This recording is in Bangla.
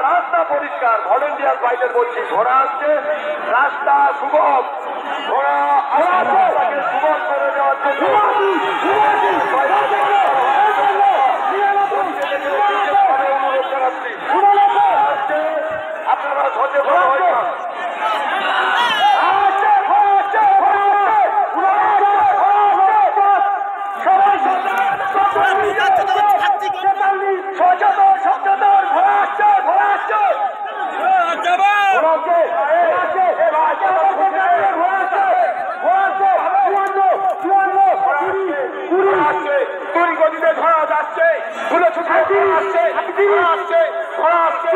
রাস্তা পরিষ্কার ভলেন্টিয়ার বাইরে বলছি ঘোড়া আসছে রাস্তা সুগম ঘোড়া সুগম করে দেওয়ার জন্য আপনারা সচেতন হয়ে গতিতে ঘোড়া যাচ্ছে ফুলে ছুটে আসছে ঘোড়া আসছে